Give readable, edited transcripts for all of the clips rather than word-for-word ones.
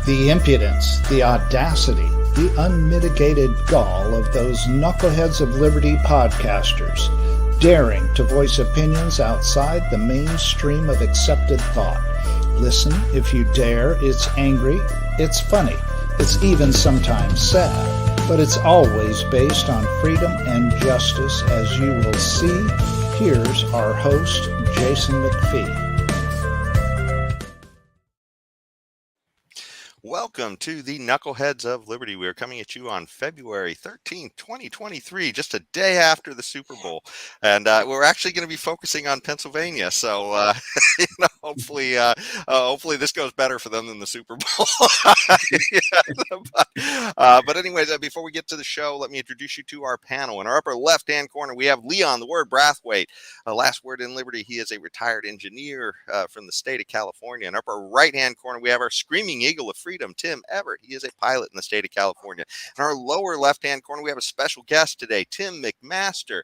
The impudence, the audacity, the unmitigated gall of those knuckleheads of liberty podcasters, daring to voice opinions outside the mainstream of accepted thought. Listen if you dare. It's angry, it's funny, it's even sometimes sad, but it's always based on freedom and justice, as you will see. Here's our host, Jason McPhee. Welcome to the Knuckleheads of Liberty. We are coming at you on February 13th, 2023, just a day after the Super Bowl. And we're actually going to be focusing on Pennsylvania. So, hopefully this goes better for them than the Super Bowl. But anyways, before we get to the show, let me introduce you to our panel. In our upper left-hand corner, we have Leon, the word Brathwaite. Last word in Liberty, he is a retired engineer from the state of California. In our upper right-hand corner, we have our screaming eagle of freedom, Tim Everett. He is a pilot in the state of California. In our lower left-hand corner, we have a special guest today, Tim McMaster.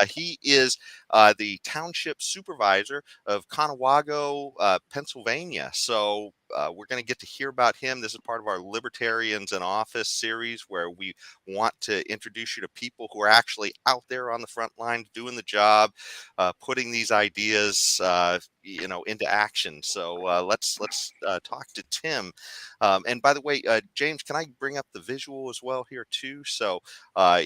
He is the Township supervisor of Conewago, Pennsylvania. So we're going to get to hear about him. This is part of our Libertarians in Office series, where we want to introduce you to people who are actually out there on the front lines doing the job, putting these ideas into action. So let's talk to Tim. And by the way, James, can I bring up the visual as well here too? So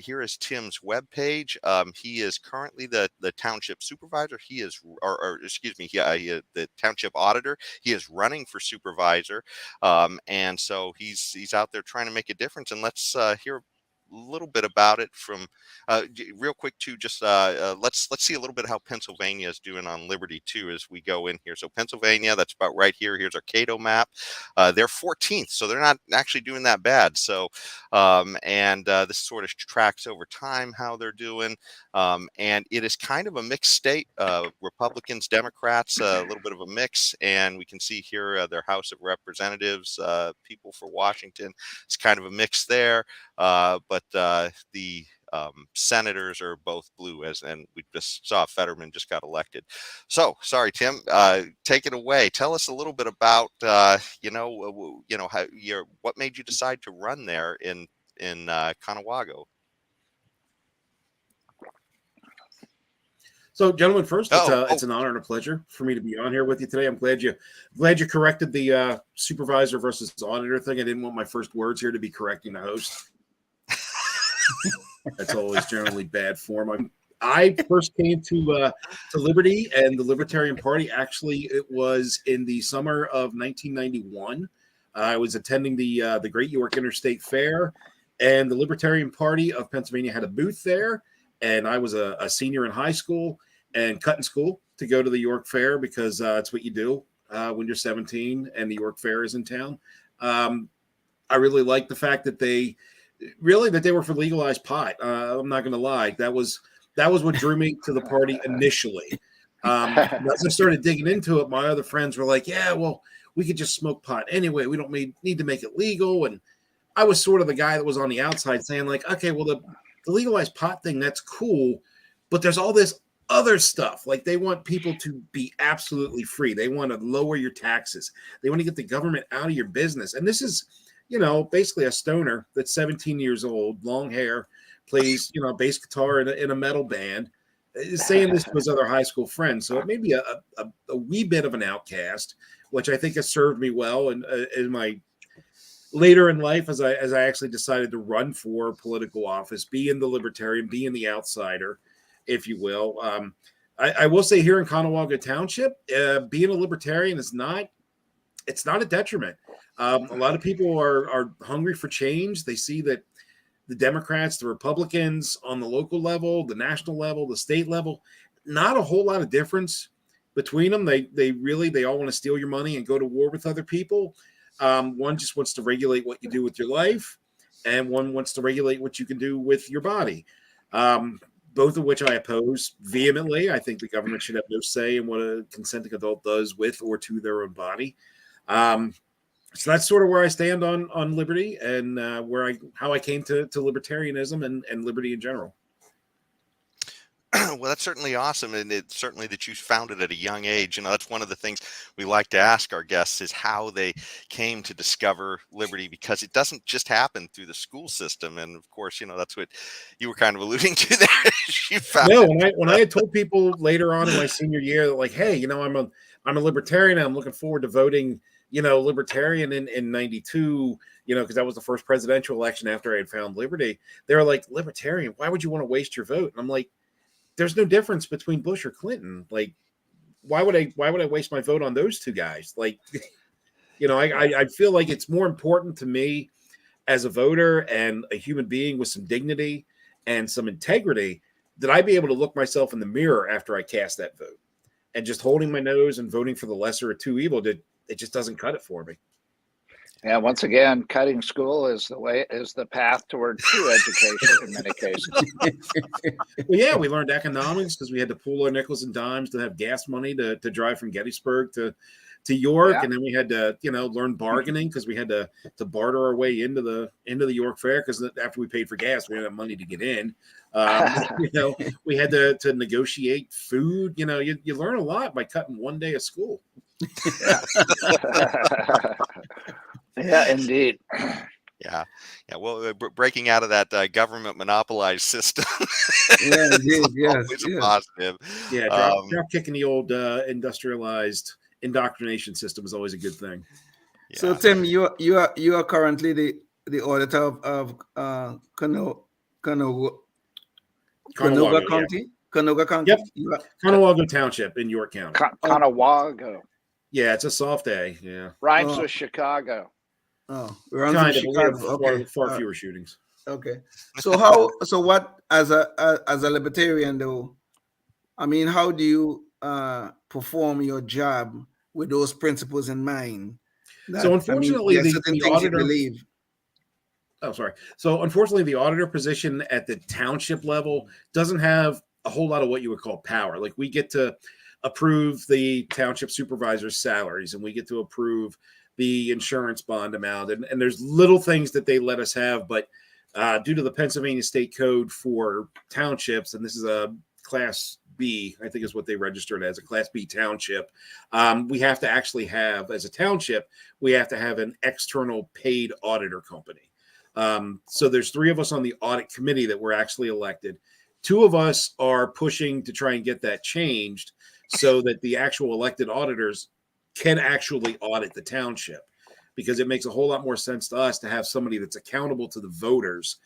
here is Tim's webpage. He is currently the township supervisor. He is, the township auditor. He is running for supervisor, and so he's out there trying to make a difference. And let's hear a little bit about it from real quick too. Just let's see a little bit how Pennsylvania is doing on liberty too as we go in here. So Pennsylvania, that's about right here. Here's our Cato map. They're 14th, so they're not actually doing that bad. So this sort of tracks over time how they're doing, and it is kind of a mixed state. Republicans, Democrats, a little bit of a mix, and we can see here their House of Representatives, people for Washington. It's kind of a mix there. But the senators are both blue, and we just saw Fetterman just got elected. So, sorry, Tim, take it away. Tell us a little bit about how what made you decide to run there in Conewago. So, gentlemen, first, it's an honor and a pleasure for me to be on here with you today. I'm glad you corrected the supervisor versus auditor thing. I didn't want my first words here to be correcting the host. That's always generally bad form. I first came to Liberty and the Libertarian Party. Actually, it was in the summer of 1991. I was attending the Great York Interstate Fair, and the Libertarian Party of Pennsylvania had a booth there. And I was a senior in high school and cutting school to go to the York Fair because it's what you do when you're 17 and the York Fair is in town. I really liked the fact that they were for legalized pot. I'm not going to lie. That was what drew me to the party initially. As I started digging into it, my other friends were like, yeah, well, we could just smoke pot anyway. We don't need to make it legal. And I was sort of the guy that was on the outside saying like, okay, well, the legalized pot thing, that's cool. But there's all this other stuff. Like they want people to be absolutely free. They want to lower your taxes. They want to get the government out of your business. And this is, basically a stoner that's 17 years old, long hair, plays, bass guitar in a metal band, is saying this to his other high school friends. So it may be a wee bit of an outcast, which I think has served me well in my later in life as I actually decided to run for political office, be in the libertarian, be in the outsider, if you will. I will say here in Conewago Township, being a libertarian is not a detriment. A lot of people are hungry for change. They see that the Democrats, the Republicans on the local level, the national level, the state level, not a whole lot of difference between them. They all want to steal your money and go to war with other people. One just wants to regulate what you do with your life, and one wants to regulate what you can do with your body. Both of which I oppose vehemently. I think the government should have no say in what a consenting adult does with or to their own body. So that's sort of where I stand on liberty and how I came to libertarianism and liberty in general. Well, that's certainly awesome, and it's certainly that you found it at a young age. That's one of the things we like to ask our guests is how they came to discover liberty, because it doesn't just happen through the school system. And of course, that's what you were kind of alluding to there. You found No, it. when I had told people later on in my senior year that, like, hey, I'm a libertarian, and I'm looking forward to voting, libertarian in 92, because that was the first presidential election after I had found liberty. They were like, libertarian, why would you want to waste your vote? And I'm like, there's no difference between Bush or Clinton. Like, why would I waste my vote on those two guys? Like, I feel like it's more important to me as a voter and a human being with some dignity and some integrity that I be able to look myself in the mirror after I cast that vote. And just holding my nose and voting for the lesser of two evil, it just doesn't cut it for me. Yeah, once again, cutting school is the path toward true education in many cases. Well, yeah, we learned economics because we had to pool our nickels and dimes to have gas money to drive from Gettysburg to York, Yeah. and then we had to learn bargaining because we had to barter our way into the York Fair, because after we paid for gas, we didn't have money to get in. We had to negotiate food. You learn a lot by cutting one day of school. Yeah. Yeah, indeed. Yeah. Well, breaking out of that government monopolized system. Yeah, indeed. Yes. Always a positive. Yeah, drop kicking the old industrialized indoctrination system is always a good thing. Yeah. So Tim, you are currently the auditor of Conewago County. Yeah. Conewago County. Yep. You Conewago Township in York County. Conewago Yeah, it's a soft A. Yeah, rhymes with Chicago. We're on kind of. Chicago. We have Okay. far fewer shootings. Okay. So what as a libertarian though? I mean, how do you perform your job with those principles in mind? So unfortunately, there are the certain things you auditor. believe. Oh, sorry. So unfortunately, the auditor position at the township level doesn't have a whole lot of what you would call power. Like, we get to approve the township supervisor's salaries, and we get to approve the insurance bond amount, and there's little things that they let us have, but due to the Pennsylvania State Code for townships, and this is a Class B, I think is what they registered as, a Class B township, we have to actually have, as a township, we have to have an external paid auditor company. So there's 3 of us on the audit committee that were actually elected. 2 of us are pushing to try and get that changed so that the actual elected auditors can actually audit the township, because it makes a whole lot more sense to us to have somebody that's accountable to the voters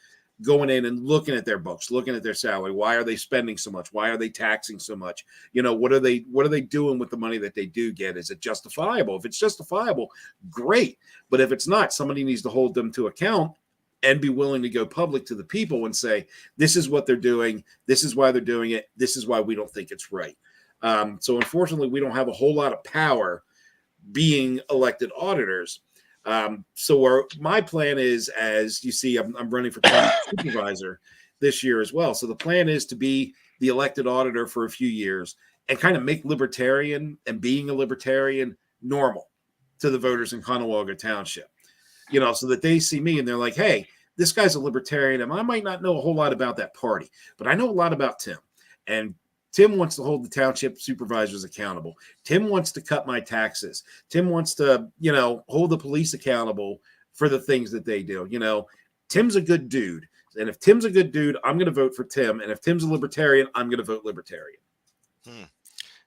going in and looking at their books, looking at their salary. Why are they spending so much? Why are they taxing so much? What are they doing with the money that they do get? Is it justifiable? If it's justifiable, great. But if it's not, somebody needs to hold them to account and be willing to go public to the people and say, this is what they're doing. This is why they're doing it. This is why we don't think it's right. So unfortunately, we don't have a whole lot of power being elected auditors. So my plan is, as you see, I'm running for town supervisor this year as well. So the plan is to be the elected auditor for a few years and kind of make libertarian and being a libertarian normal to the voters in Conewago Township, so that they see me and they're like, hey, this guy's a libertarian, and I might not know a whole lot about that party, but I know a lot about Tim. And Tim wants to hold the township supervisors accountable. Tim wants to cut my taxes. Tim wants to, hold the police accountable for the things that they do. Tim's a good dude. And if Tim's a good dude, I'm going to vote for Tim. And if Tim's a libertarian, I'm going to vote libertarian.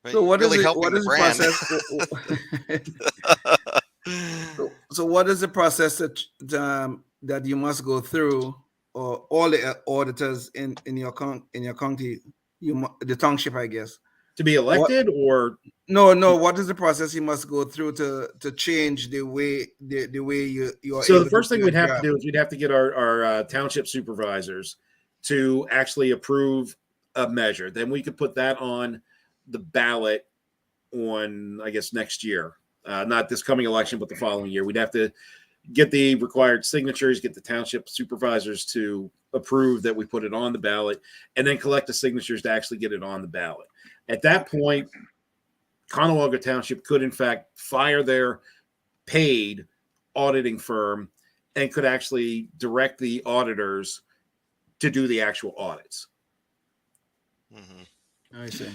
So what really is it? helping What the is brand. the process? So what is the process that you must go through, or all the auditors in your county, the township, I guess, To be elected or no? What is the process you must go through to change the way you are? So able the first to thing do we'd your have to job? do is we'd have to get our township supervisors to actually approve a measure. Then we could put that on the ballot on, I guess, next year. Not this coming election, but the following year. We'd have to get the required signatures, get the township supervisors to approve that we put it on the ballot, and then collect the signatures to actually get it on the ballot. At that point, Conewago Township could, in fact, fire their paid auditing firm and could actually direct the auditors to do the actual audits. Mm-hmm. I see.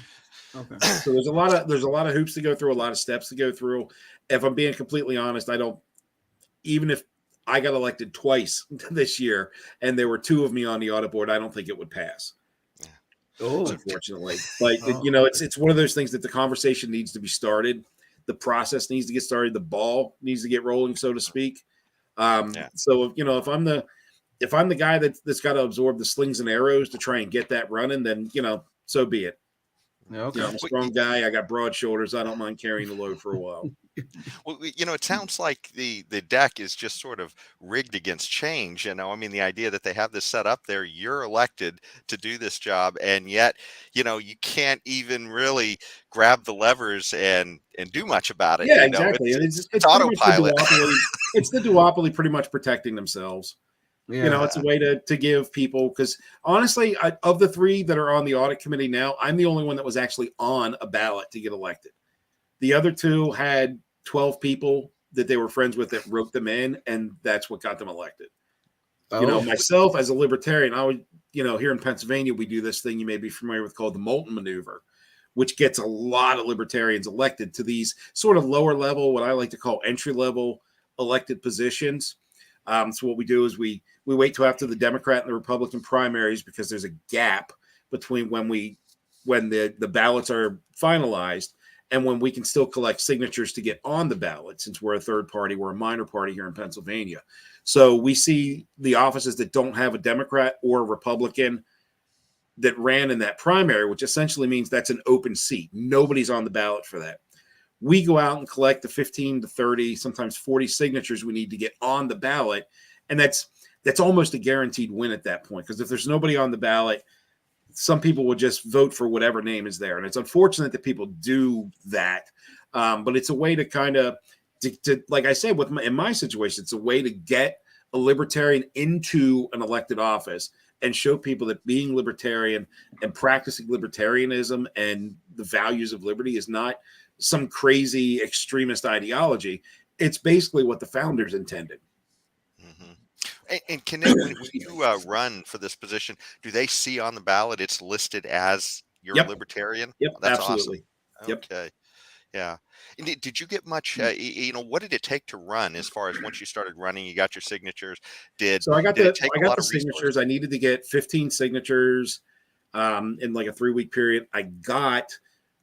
Okay. So there's a lot of hoops to go through, a lot of steps to go through. If I'm being completely honest, I don't, even if I got elected twice this year and there were two of me on the audit board, I don't think it would pass. Oh, Unfortunately. But Oh. you know, it's one of those things that the conversation needs to be started. The process needs to get started. The ball needs to get rolling, so to speak. So you know, if I'm the guy that's got to absorb the slings and arrows to try and get that running, then you know, so be it. okay. You know, I'm a strong guy. I got broad shoulders. I don't mind carrying the load for a while. Well, you know, it sounds like the deck is just sort of rigged against change. You know, I mean, the idea that they have this set up there, you're elected to do this job, and yet, you know, you can't even really grab the levers and do much about it. Yeah, You know, exactly. It's pretty autopilot. much the duopoly. It's the duopoly pretty much protecting themselves. Yeah. You know, it's a way to give people, because honestly, of the three that are on the audit committee now, I'm the only one that was actually on a ballot to get elected. The other two had 12 people that they were friends with that wrote them in, and that's what got them elected. You know, myself as a libertarian, I would, you know, here in Pennsylvania, we do this thing you may be familiar with called the Moulton Maneuver, which gets a lot of libertarians elected to these sort of lower level, what I like to call entry level elected positions. So what we do is we wait till after the Democrat and the Republican primaries, because there's a gap between when the ballots are finalized and when we can still collect signatures to get on the ballot, since we're a third party, we're a minor party here in Pennsylvania. So we see the offices that don't have a Democrat or a Republican that ran in that primary, which essentially means that's an open seat. Nobody's on the ballot for that. We go out and collect the 15 to 30, sometimes 40 signatures we need to get on the ballot. And that's almost a guaranteed win at that point, because if there's nobody on the ballot, some people will just vote for whatever name is there. And it's unfortunate that people do that. But it's a way to kind of, like I said, in my situation, it's a way to get a libertarian into an elected office and show people that being libertarian and practicing libertarianism and the values of liberty is not some crazy extremist ideology. It's basically what the founders intended. Mm-hmm. And can they, when you run for this position, do they see on the ballot it's listed as you're a libertarian? Yep, That's absolutely. Awesome. Okay. Yeah. And did you get much, you know, what did it take to run as far as once you started running, you got your signatures? So I got the signatures. Resources? I needed to get 15 signatures in like a 3-week period. I got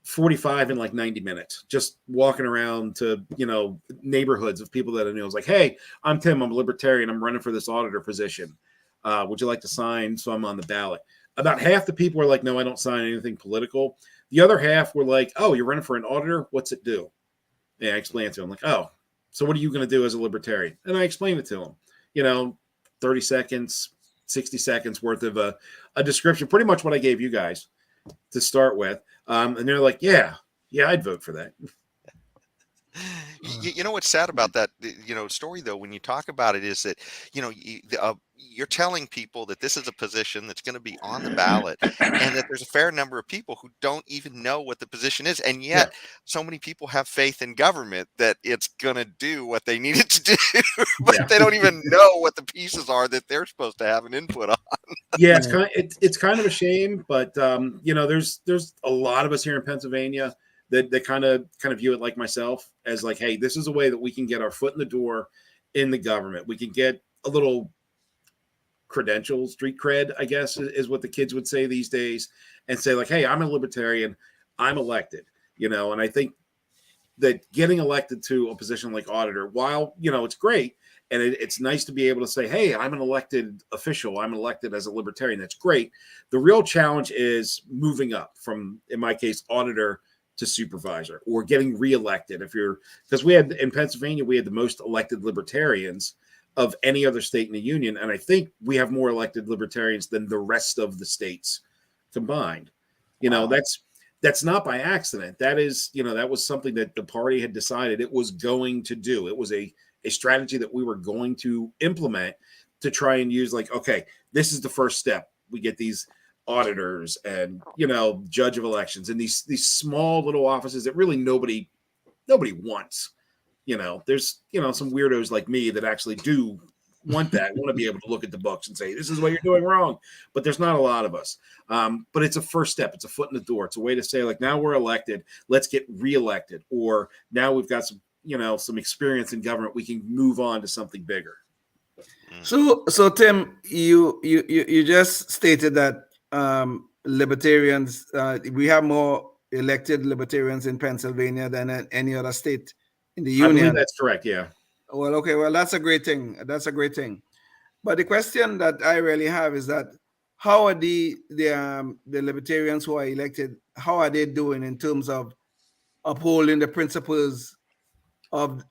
45 in like 90 minutes, just walking around to, you know, neighborhoods of people that I knew. I was like, hey, I'm Tim. I'm a libertarian. I'm running for this auditor position. Would you like to sign? So I'm on the ballot. About half the people were like, no, I don't sign anything political. The other half were like, oh, you're running for an auditor? What's it do? Yeah, I explained it to them. Like, oh, so what are you going to do as a libertarian? And I explained it to them, you know, 30 seconds, 60 seconds worth of a description, pretty much what I gave you guys to start with. And they're like, yeah, I'd vote for that. You know what's sad about that, you know, story though, when you talk about it, is that, you know, you're telling people that this is a position that's going to be on the ballot, and that there's a fair number of people who don't even know what the position is, and yet so many people have faith in government that it's going to do what they need it to do, but they don't even know what the pieces are that they're supposed to have an input on. Yeah, it's kind of a shame, but you know, there's a lot of us here in Pennsylvania that kind of view it like myself as like, hey, this is a way that we can get our foot in the door in the government. We can get a little credential, street cred, I guess is what the kids would say these days, and say like, hey, I'm a libertarian, I'm elected, you know. And I think that getting elected to a position like auditor, while, you know, it's great, and it's nice to be able to say, hey, I'm an elected official, I'm elected as a libertarian, that's great. The real challenge is moving up from, in my case, auditor to supervisor, or getting reelected. Because we had in Pennsylvania, we had the most elected libertarians of any other state in the union. And I think we have more elected libertarians than the rest of the states combined. You know, that's not by accident. That is, you know, that was something that the party had decided it was going to do. It was a strategy that we were going to implement to try and use, like, okay, this is the first step. We get these auditors and, you know, judge of elections and these small little offices that really nobody wants. You know, there's, you know, some weirdos like me that actually do want that. Want to be able to look at the books and say, this is what you're doing wrong. But there's not a lot of us. But it's a first step. It's a foot in the door. It's a way to say, like, now we're elected, let's get reelected. Or now we've got some, some experience in government. We can move on to something bigger. So Tim, you just stated that libertarians, we have more elected libertarians in Pennsylvania than in any other state in the union. I believe that's correct. Yeah. Well, okay. Well, that's a great thing. That's a great thing. But the question that I really have is that how are the libertarians who are elected, how are they doing in terms of upholding the principles of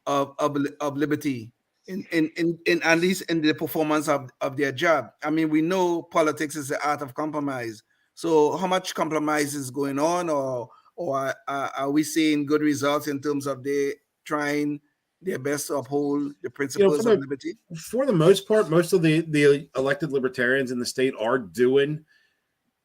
liberty in at least in the performance of their job? I mean, we know politics is the art of compromise. So how much compromise is going on, or are we seeing good results in terms of they trying their best to uphold the principles of liberty? For the most part, most of the elected libertarians in the state are doing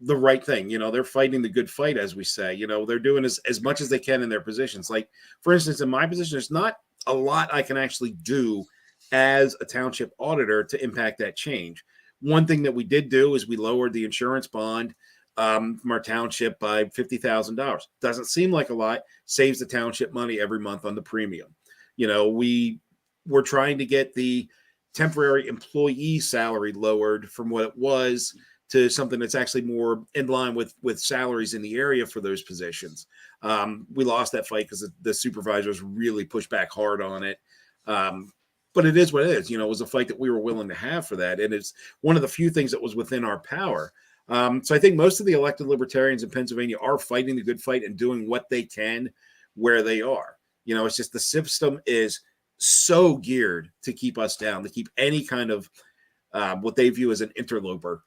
the right thing. They're fighting the good fight, as we say. They're doing as much as they can in their positions. Like, for instance, in my position, there's not a lot I can actually do as a township auditor to impact that change. One thing that we did do is we lowered the insurance bond from our township by $50,000. Doesn't seem like a lot, saves the township money every month on the premium. We're trying to get the temporary employee salary lowered from what it was to something that's actually more in line with salaries in the area for those positions. We lost that fight because the supervisors really pushed back hard on it. But it is what it is. It was a fight that we were willing to have for that. And it's one of the few things that was within our power. So I think most of the elected libertarians in Pennsylvania are fighting the good fight and doing what they can where they are. It's just the system is so geared to keep us down, to keep any kind of what they view as an interloper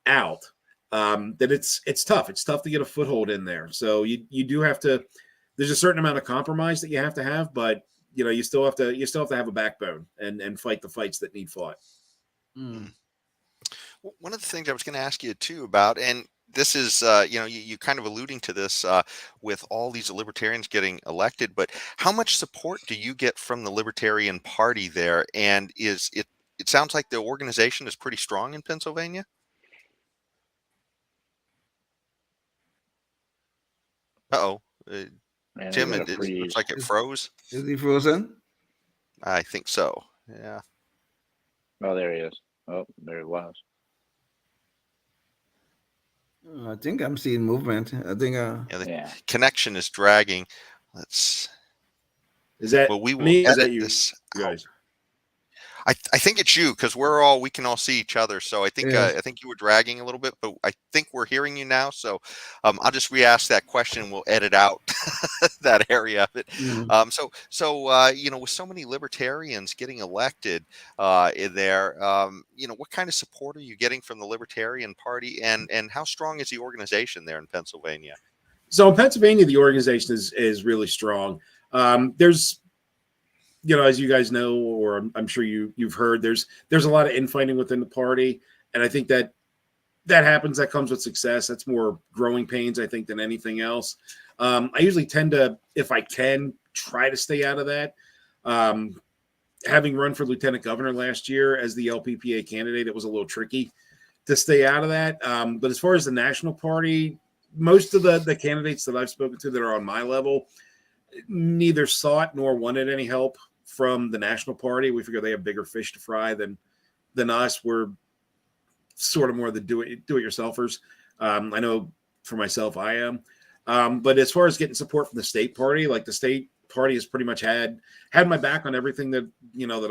out, that it's tough. It's tough to get a foothold in there. So you do have to, there's a certain amount of compromise that you have to have, but you still have to have a backbone and fight the fights that need fought. Mm. One of the things I was going to ask you too about, and this is, you kind of alluding to this with all these libertarians getting elected, but how much support do you get from the Libertarian Party there? And it sounds like the organization is pretty strong in Pennsylvania. Uh-oh. Tim, it looks like it froze. Is he frozen? I think so. Yeah. Oh, there he is. Oh, there it was. I think I'm seeing movement. I think the connection is dragging. Is that well, we will me? edit this guys. I think it's you because we can all see each other. So I think you were dragging a little bit, but I think we're hearing you now. So I'll just re-ask that question. We'll edit out that area of it. Mm-hmm. With so many libertarians getting elected there, what kind of support are you getting from the Libertarian Party, and how strong is the organization there in Pennsylvania? So in Pennsylvania, the organization is really strong. There's, as you guys know, or I'm sure you've heard, there's a lot of infighting within the party. And I think that happens, that comes with success. That's more growing pains, I think, than anything else. I usually tend to, if I can, try to stay out of that. Having run for lieutenant governor last year as the LPPA candidate, it was a little tricky to stay out of that. But as far as the national party, most of the candidates that I've spoken to that are on my level neither sought nor wanted any help from the national party. We figure they have bigger fish to fry than us. We're sort of more the do-it-yourselfers. I know for myself, I am. But as far as getting support from the state party, like the state party has pretty much had my back on everything that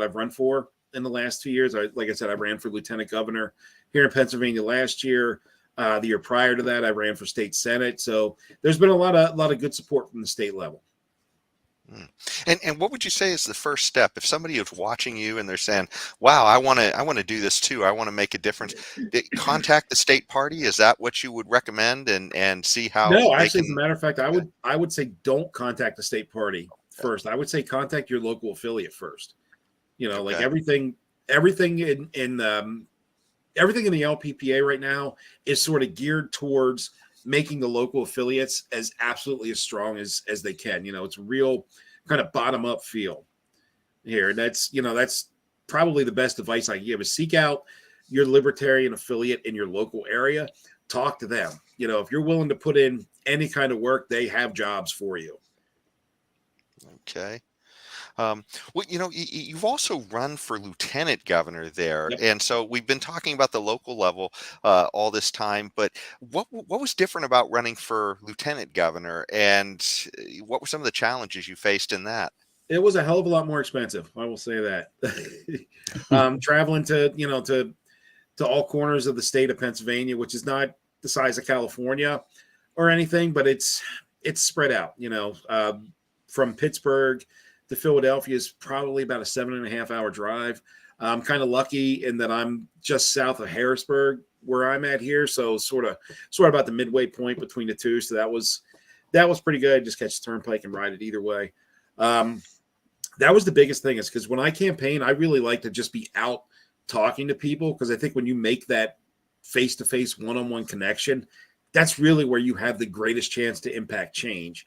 I've run for in the last 2 years. Like I said, I ran for lieutenant governor here in Pennsylvania last year. The year prior to that, I ran for state senate. So there's been a lot of good support from the state level. And what would you say is the first step if somebody is watching you and they're saying, "Wow, I want to do this too. I want to make a difference." Contact the state party. Is that what you would recommend? And see how? No, actually, as a matter of fact, I would say don't contact the state party first. I would say contact your local affiliate first. Like everything in the LPPA right now is sort of geared towards making the local affiliates as absolutely as strong as they can. It's a real kind of bottom up feel here. That's probably the best advice I can give is seek out your Libertarian affiliate in your local area. Talk to them. You know, if you're willing to put in any kind of work, they have jobs for you. Okay. Well, you know, you've also run for lieutenant governor there, Yep. and so we've been talking about the local level all this time. But what was different about running for lieutenant governor, and what were some of the challenges you faced in that? It was a hell of a lot more expensive. I will say that. Traveling to, you know, to all corners of the state of Pennsylvania, which is not the size of California or anything, but it's spread out. You know, from Pittsburgh to Philadelphia is probably about a 7.5 hour drive. I'm kind of lucky in that I'm just south of Harrisburg, where I'm at here, so sort of about the midway point between the two. So that was pretty good. Just catch the turnpike and ride it either way. That was the biggest thing, is because when I campaign, I really like to just be out talking to people, because I think when you make that face-to-face one-on-one connection, that's really where you have the greatest chance to impact change.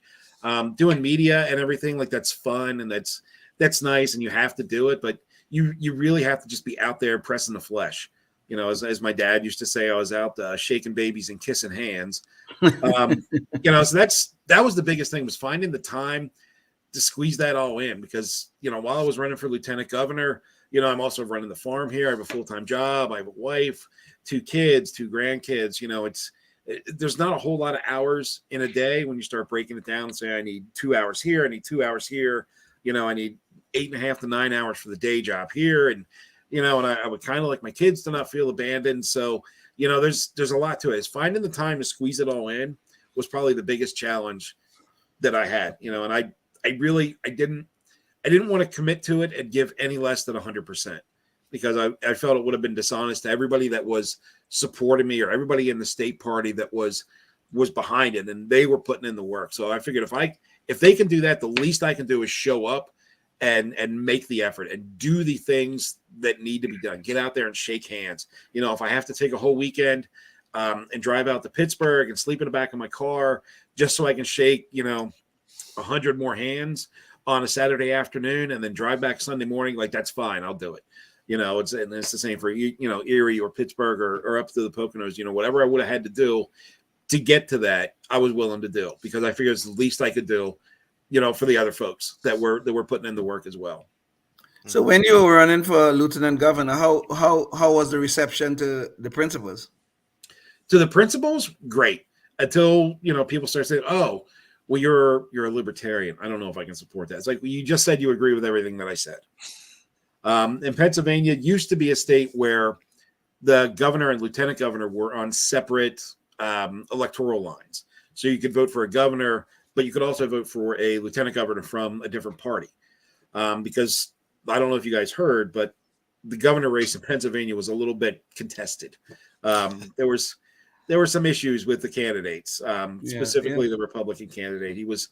Doing media and everything, like, that's fun and that's nice, and you have to do it, but you really have to just be out there pressing the flesh. You know, as my dad used to say, I was out shaking babies and kissing hands. You know, so that was the biggest thing, was finding the time to squeeze that all in, because, you know, while I was running for lieutenant governor, you know, I'm also running the farm here. I have a full-time job. I have a wife, 2 kids, 2 grandkids. You know, there's not a whole lot of hours in a day when you start breaking it down and say, I need 2 hours here. I need 2 hours here. You know, I need 8.5 to 9 hours for the day job here. And, you know, and I would kind of like my kids to not feel abandoned. So, you know, there's a lot to it. It's finding the time to squeeze it all in was probably the biggest challenge that I had, you know, and I didn't want to commit to it and give any less than 100%, because I felt it would have been dishonest to everybody that was supporting me, or everybody in the state party that was behind it, and they were putting in the work. So I figured if they can do that, the least I can do is show up and make the effort and do the things that need to be done. Get out there and shake hands. You know, if I have to take a whole weekend and drive out to Pittsburgh and sleep in the back of my car just so I can shake, you know, 100 more hands on a Saturday afternoon and then drive back Sunday morning, like, that's fine. I'll do it. You know, it's the same for, you know, Erie or Pittsburgh or up to the Poconos. You know, whatever I would have had to do to get to that, I was willing to do, because I figured it's the least I could do, you know, for the other folks that were putting in the work as well. So when you were running for lieutenant governor, how was the reception to the principals? To the principals, great. Until, you know, people start saying, oh, well, you're a libertarian. I don't know if I can support that. It's like, well, you just said you agree with everything that I said. In Pennsylvania, it used to be a state where the governor and lieutenant governor were on separate electoral lines. So you could vote for a governor, but you could also vote for a lieutenant governor from a different party. Because I don't know if you guys heard, but the governor race in Pennsylvania was a little bit contested. There were some issues with the candidates, specifically the Republican candidate. He was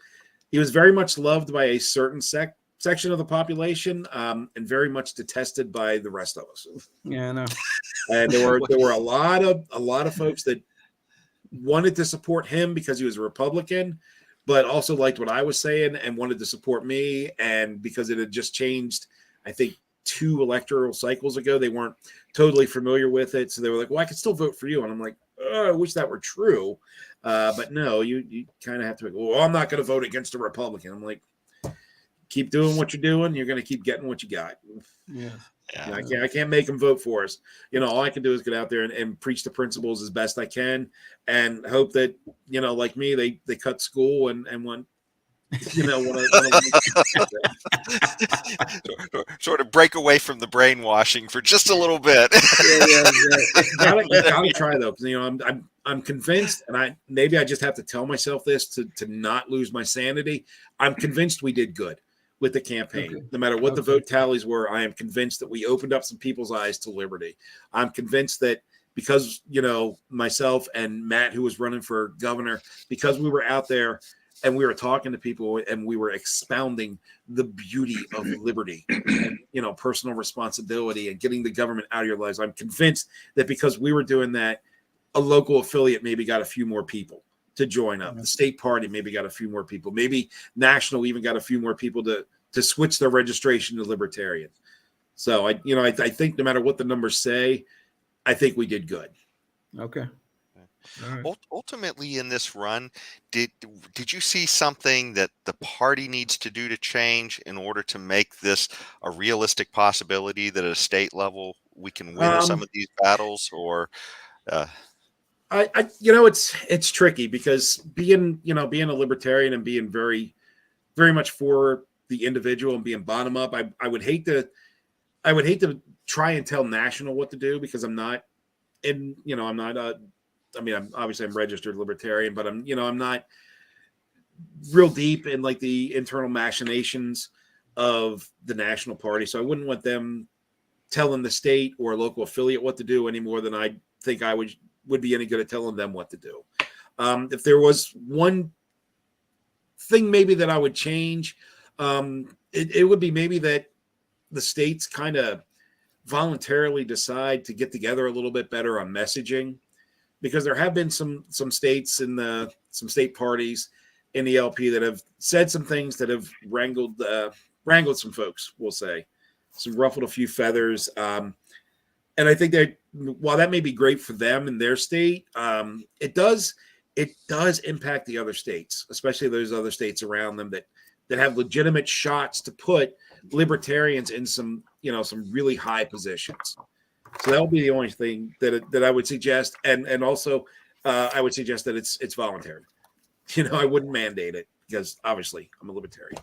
very much loved by a certain section of the population, and very much detested by the rest of us. Yeah, I know. And there were a lot of folks that wanted to support him because he was a Republican, but also liked what I was saying and wanted to support me. And because it had just changed, I think 2 electoral cycles ago, they weren't totally familiar with it. So they were like, well, I could still vote for you. And I'm like, oh, I wish that were true. But no, you kind of have to be, well, I'm not going to vote against a Republican. I'm like, keep doing what you're doing. You're going to keep getting what you got. Yeah. You know, I can't make them vote for us. You know, all I can do is get out there and preach the principles as best I can, and hope that, you know, like me, they cut school and want, you know, sort of break away from the brainwashing for just a little bit. You gotta try though, because, you know, I'm convinced, and maybe I just have to tell myself this to not lose my sanity. I'm convinced we did good with the campaign. Okay. No matter what the vote tallies were, I am convinced that we opened up some people's eyes to liberty. I'm convinced that because, you know, myself and Matt, who was running for governor, because we were out there and we were talking to people and we were expounding the beauty of liberty and, you know, personal responsibility and getting the government out of your lives. I'm convinced that because we were doing that, a local affiliate maybe got a few more people to join up. The state party maybe got a few more people. Maybe national even got a few more people to switch their registration to Libertarian. So I think no matter what the numbers say, I think we did good. Okay. All right. Ultimately, in this run, did you see something that the party needs to do to change in order to make this a realistic possibility that at a state level we can win some of these battles? Or it's tricky because being a libertarian and being very, very much for the individual and being bottom up, I would hate to try and tell national what to do, because I'm not I'm registered libertarian, but I'm not real deep in like the internal machinations of the national party. So I wouldn't want them telling the state or local affiliate what to do any more than I think I would be any good at telling them what to do. If there was one thing maybe that I would change, it would be maybe that the states kind of voluntarily decide to get together a little bit better on messaging, because there have been some states in some state parties in the LP that have said some things that have wrangled some folks, we'll say, some ruffled a few feathers. And I think that while that may be great for them in their state, it does impact the other states, especially those other states around them that have legitimate shots to put libertarians in some really high positions. So that would be the only thing that I would suggest, and also I would suggest that it's voluntary. I wouldn't mandate it, because obviously I'm a libertarian.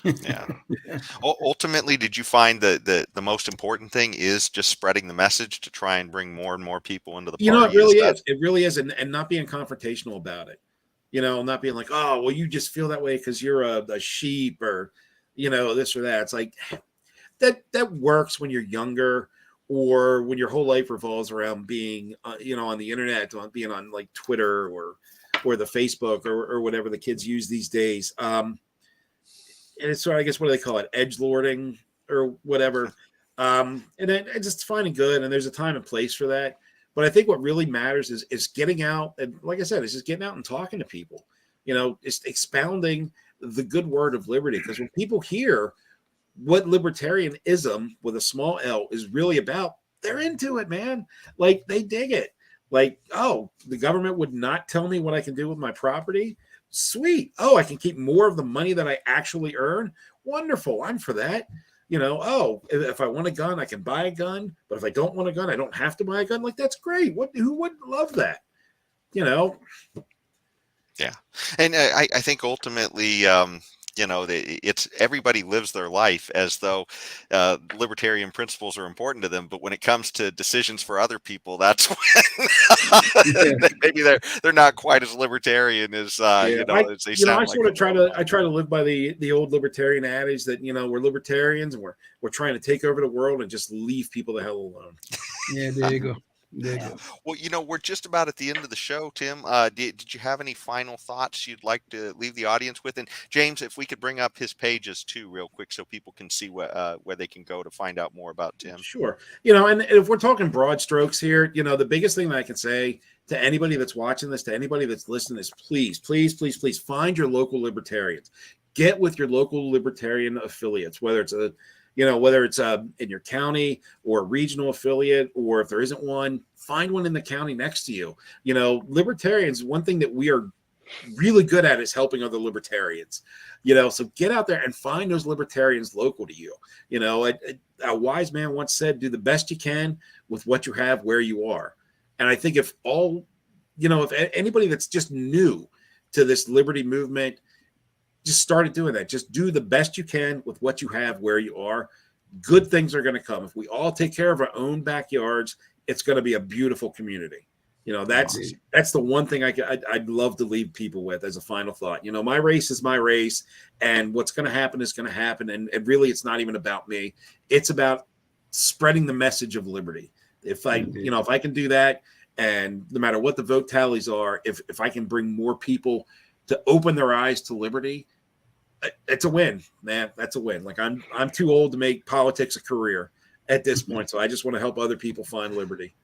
Yeah. Ultimately, did you find that the most important thing is just spreading the message to try and bring more and more people into the party? It really is. It really is, and not being confrontational about it. Not being like, oh, well, you just feel that way because you're a sheep, or this or that. It's like that works when you're younger, or when your whole life revolves around being on the internet, on being on like Twitter or the Facebook or whatever the kids use these days. And it's sort of, I guess, what do they call it? Edgelording or whatever. And it's just fine and good, and there's a time and place for that. But I think what really matters is getting out, and like I said, it's just getting out and talking to people. It's expounding the good word of liberty, because when people hear what libertarianism with a small L is really about, they're into it, man. Like, they dig it. Like, oh, the government would not tell me what I can do with my property. Sweet. Oh, I can keep more of the money that I actually earn. Wonderful. I'm for that. Oh, if I want a gun, I can buy a gun. But if I don't want a gun, I don't have to buy a gun. Like, that's great. Who wouldn't love that? Yeah. And I think ultimately, it's everybody lives their life as though libertarian principles are important to them, but when it comes to decisions for other people, that's when maybe they're not quite as libertarian as as they sound. I try to live by the old libertarian adage that we're libertarians and we're trying to take over the world and just leave people the hell alone. Yeah, there you go. Well, we're just about at the end of the show, Tim. Did you have any final thoughts you'd like to leave the audience with? And James, if we could bring up his pages too, real quick, so people can see where they can go to find out more about Tim. Sure. And if we're talking broad strokes here, the biggest thing that I can say to anybody that's watching this, to anybody that's listening, is please, please, please, please find your local libertarians. Get with your local libertarian affiliates, whether it's in your county or a regional affiliate, or if there isn't one, find one in the county next to you. Libertarians, one thing that we are really good at is helping other libertarians. So get out there and find those libertarians local to you. A wise man once said, do the best you can with what you have where you are. And I think if anybody that's just new to this liberty movement just started doing that, just do the best you can with what you have where you are, good things are going to come. If we all take care of our own backyards, it's going to be a beautiful community. That's the one thing I'd love to leave people with as a final thought. My race is my race, and what's going to happen is going to happen. And really, it's not even about me. It's about spreading the message of liberty. If I can do that, and no matter what the vote tallies are, if I can bring more people to open their eyes to liberty, it's a win, man. That's a win. Like, I'm too old to make politics a career at this point, so I just want to help other people find liberty.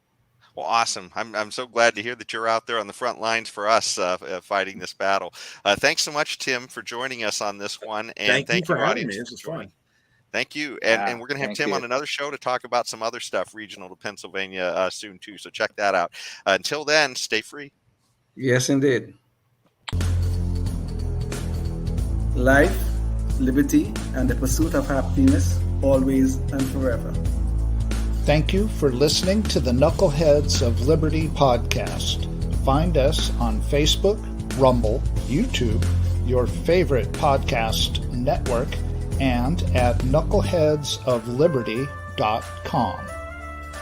Well, awesome. I'm so glad to hear that you're out there on the front lines for us fighting this battle. Thanks so much, Tim, for joining us on this one. And thank you for having audience me. This is fun. Thank you. And we're going to have thank Tim you. on another show to talk about some other stuff regional to Pennsylvania soon, too. So check that out. Until then, stay free. Yes, indeed. Life, liberty, and the pursuit of happiness, always and forever. Thank you for listening to the Knuckleheads of Liberty podcast. Find us on Facebook, Rumble, YouTube, your favorite podcast network, and at knuckleheadsofliberty.com.